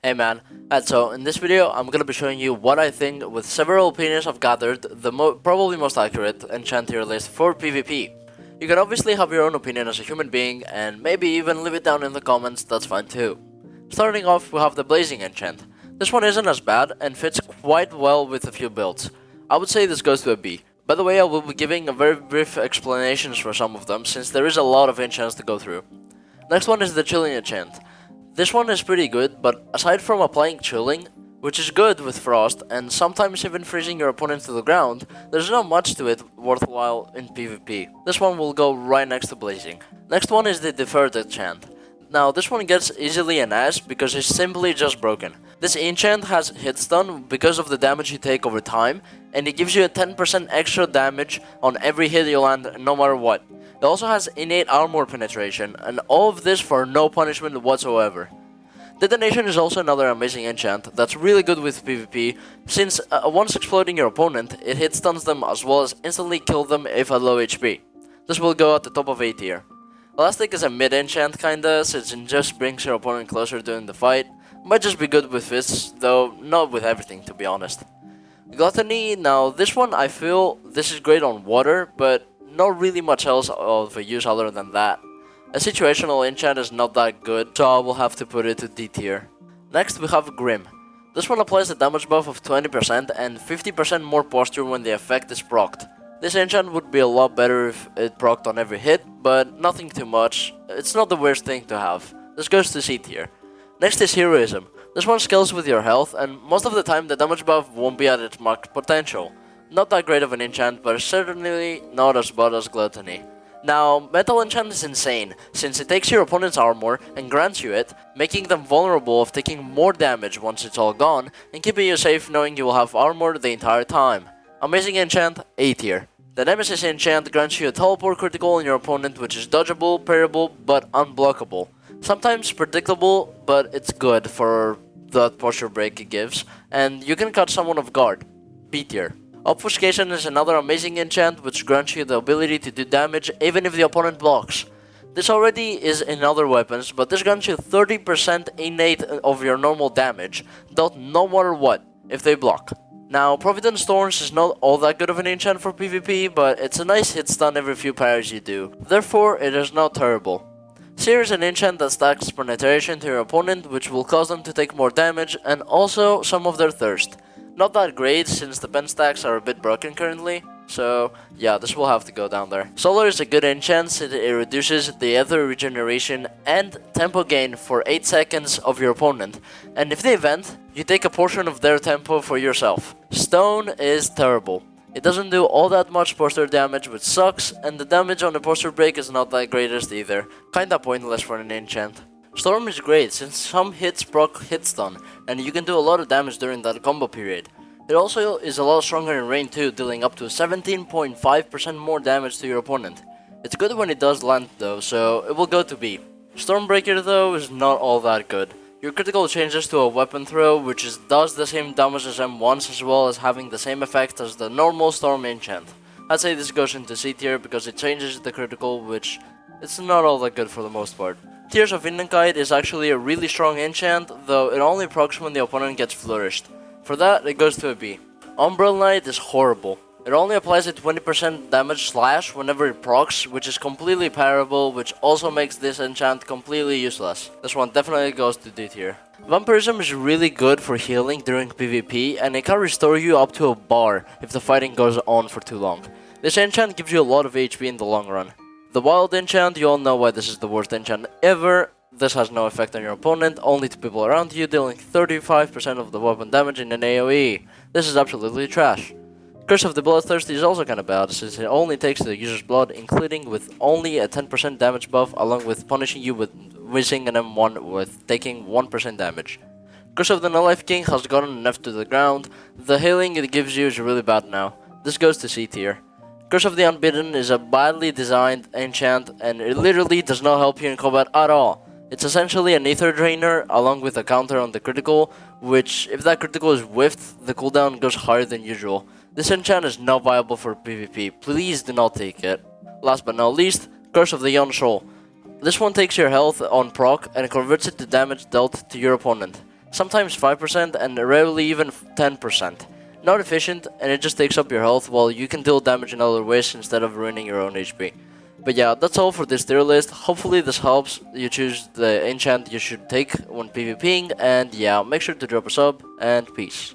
Hey man, so in this video I'm gonna be showing you what I think with several opinions I've gathered, the probably most accurate enchant tier list for PvP. You can obviously have your own opinion as a human being and maybe even leave it down in the comments, that's fine too. Starting off we have the Blazing enchant. This one isn't as bad and fits quite well with a few builds. I would say this goes to a B. By the way, I will be giving a very brief explanations for some of them since there is a lot of enchants to go through. Next one is the Chilling enchant. This one is pretty good, but aside from applying chilling, which is good with frost and sometimes even freezing your opponent to the ground, there's not much to it worthwhile in PvP. This one will go right next to Blazing. Next one is the Deferred enchant. Now this one gets easily an S because it's simply just broken. This enchant has hit stun because of the damage you take over time, and it gives you a 10% extra damage on every hit you land no matter what. It also has innate armor penetration, and all of this for no punishment whatsoever. Detonation is also another amazing enchant that's really good with PvP, since once exploding your opponent, it hit stuns them as well as instantly kill them if at low HP. This will go at the top of A tier. Elastic is a mid enchant kinda, since it just brings your opponent closer during the fight. Might just be good with fists, though not with everything to be honest. Gluttony, now this one I feel this is great on water, but not really much else of a use other than that. A situational enchant is not that good, so I will have to put it to D tier. Next we have Grim. This one applies a damage buff of 20% and 50% more posture when the effect is procced. This enchant would be a lot better if it procced on every hit, but nothing too much. It's not the worst thing to have. This goes to C tier. Next is Heroism. This one scales with your health, and most of the time the damage buff won't be at its max potential. Not that great of an enchant, but certainly not as bad as Gluttony. Now, Metal enchant is insane, since it takes your opponent's armor and grants you it, making them vulnerable of taking more damage once it's all gone, and keeping you safe knowing you will have armor the entire time. Amazing enchant, A tier. The Nemesis enchant grants you a teleport critical on your opponent which is dodgeable, parryable, but unblockable. Sometimes predictable, but it's good for the posture break it gives, and you can catch someone off guard. B tier. Obfuscation is another amazing enchant which grants you the ability to do damage even if the opponent blocks. This already is in other weapons, but this grants you 30% innate of your normal damage, though no matter what, if they block. Now, Providence Thorns is not all that good of an enchant for PvP, but it's a nice hit stun every few parries you do, therefore it is not terrible. Seer is an enchant that stacks penetration to your opponent, which will cause them to take more damage and also some of their thirst. Not that great since the pen stacks are a bit broken currently, so yeah, this will have to go down there. Solar is a good enchant since it reduces the ether regeneration and tempo gain for 8 seconds of your opponent, and if they event, you take a portion of their tempo for yourself. Stone is terrible. It doesn't do all that much posture damage, which sucks, and the damage on the posture break is not that greatest either. Kinda pointless for an enchant. Storm is great since some hits proc hit stun, and you can do a lot of damage during that combo period. It also is a lot stronger in range too, dealing up to 17.5% more damage to your opponent. It's good when it does land though, so it will go to B. Stormbreaker though is not all that good. Your critical changes to a weapon throw, which does the same damage as M1s as well as having the same effect as the normal Storm enchant. I'd say this goes into C tier because it changes the critical, which it's not all that good for the most part. Tears of ENCHANT is actually a really strong enchant, though it only procs when the opponent gets flourished. For that, it goes to a B. Umbral Knight is horrible. It only applies a 20% damage slash whenever it procs, which is completely parryable, which also makes this enchant completely useless. This one definitely goes to D tier. Vampirism is really good for healing during PvP, and it can restore you up to a bar if the fighting goes on for too long. This enchant gives you a lot of HP in the long run. The Wild enchant, you all know why this is the worst enchant ever. This has no effect on your opponent, only to people around you, dealing 35% of the weapon damage in an AoE. This is absolutely trash. Curse of the Bloodthirsty is also kinda bad, since it only takes the user's blood, including with only a 10% damage buff, along with punishing you with whizzing an M1 with taking 1% damage. Curse of the No Life King has gotten enough to the ground. The healing it gives you is really bad now. This goes to C tier. Curse of the Unbidden is a badly designed enchant, and it literally does not help you in combat at all. It's essentially an ether drainer along with a counter on the critical, which if that critical is whiffed, the cooldown goes higher than usual. This enchant is not viable for PvP, please do not take it. Last but not least, Curse of the Young Soul. This one takes your health on proc and converts it to damage dealt to your opponent. sometimes 5%, and rarely even 10%. Not efficient, and it just takes up your health while you can deal damage in other ways instead of ruining your own HP. But yeah, that's all for this tier list. Hopefully this helps you choose the enchant you should take when PvPing, and yeah, make sure to drop a sub, and peace.